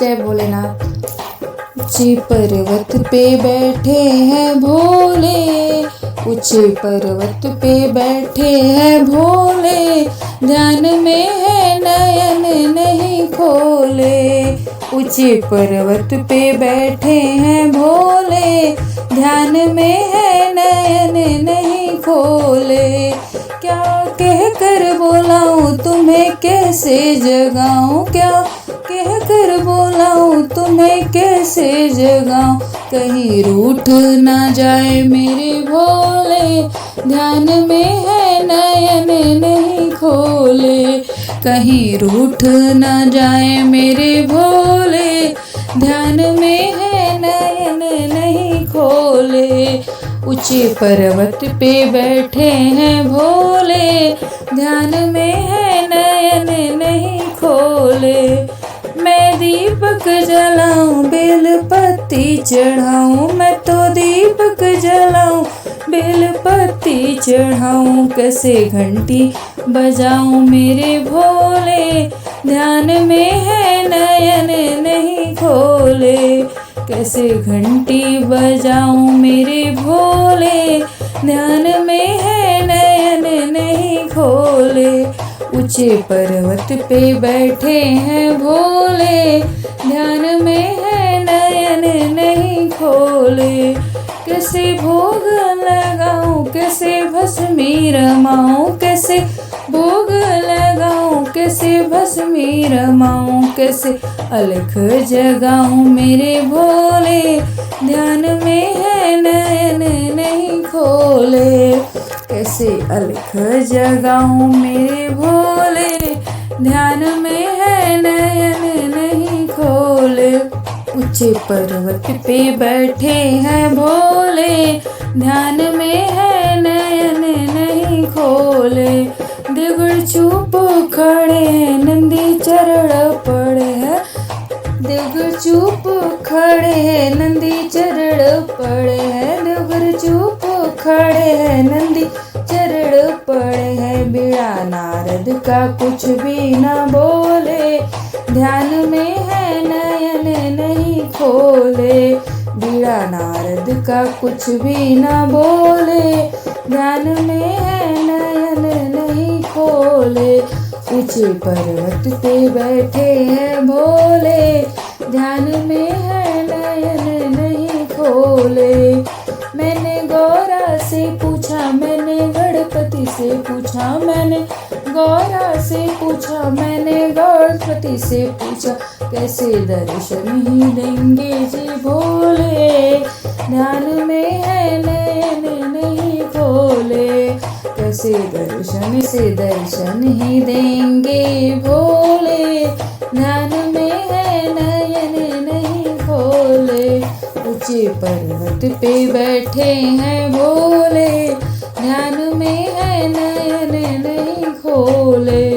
जय भोलेनाथ। ऊंचे पर्वत पे बैठे हैं भोले, ऊंचे पर्वत पे बैठे हैं भोले, ध्यान में है नयन नहीं खोले। ऊंचे पर्वत पे बैठे हैं भोले, ध्यान में है नयन नहीं खोले। क्या कह कर बोलाऊं तुम्हें कैसे जगाऊं, क्या कह कर बोलाऊं तुम्हें कैसे जगाऊं। कहीं रूठ ना जाए मेरे भोले, ध्यान में है नयन नहीं खोले। कहीं रूठ ना जाए मेरे भोले, ध्यान में है नयन नहीं खोले। ऊंचे पर्वत पे बैठे हैं भोले, ध्यान में है नयन नहीं खोले। मैं दीपक जलाऊं बेल पत्ती चढ़ाऊं, मैं तो दीपक जलाऊं बेल पत्ती चढ़ाऊं। कैसे घंटी बजाऊं मेरे भोले, ध्यान में है नयन नहीं खोले। कैसे घंटी बजाऊं मेरे भोले, ध्यान में है नयन नहीं खोले। ऊंचे पर्वत पे बैठे हैं भोले, ध्यान में है नयन नहीं खोले। कैसे भोग लगाऊं कैसे भस्मी रमाऊं, कैसे भोग लगाऊं कैसे भस्मी रमाऊं। कैसे अलख जगाऊं मेरे भोले, ध्यान में है नयन नहीं खोले। कैसे अलख जगाऊं मेरे भोले, ध्यान में है नयन नहीं खोले। ऊंचे पर्वत पे बैठे हैं भोले, ध्यान में है नयन नहीं खोले। देवगढ़ चुप खड़े हैं नंदी चरण पड़े हैं, देवगढ़ चुप खड़े हैं नंदी चरण पड़े हैं। देवगढ़ चुप खड़े हैं नंदी चरण पड़े हैं। बीड़ा नारद का कुछ भी न बोले, ध्यान में है नयन नहीं खोले। बीड़ा नारद का कुछ भी न बोले, ध्यान में है नयन नहीं खोले। ऊंचे पर्वत पे बैठे हैं भोले, ध्यान में है नयन नहीं खोले। मैंने गौरा से पूछा मैंने गणपति से पूछा, मैंने गौरा से पूछा मैंने गणपति से पूछा। कैसे दर्शन ही देंगे जी भोले, ध्यान में है नयन नहीं खोले। कैसे दर्शन से दर्शन ही देंगे भोले, ध्यान में है नयन नहीं खोले। ऊंचे पर्वत पे बैठे हैं भोले, ध्यान में है नयन नहीं खोले।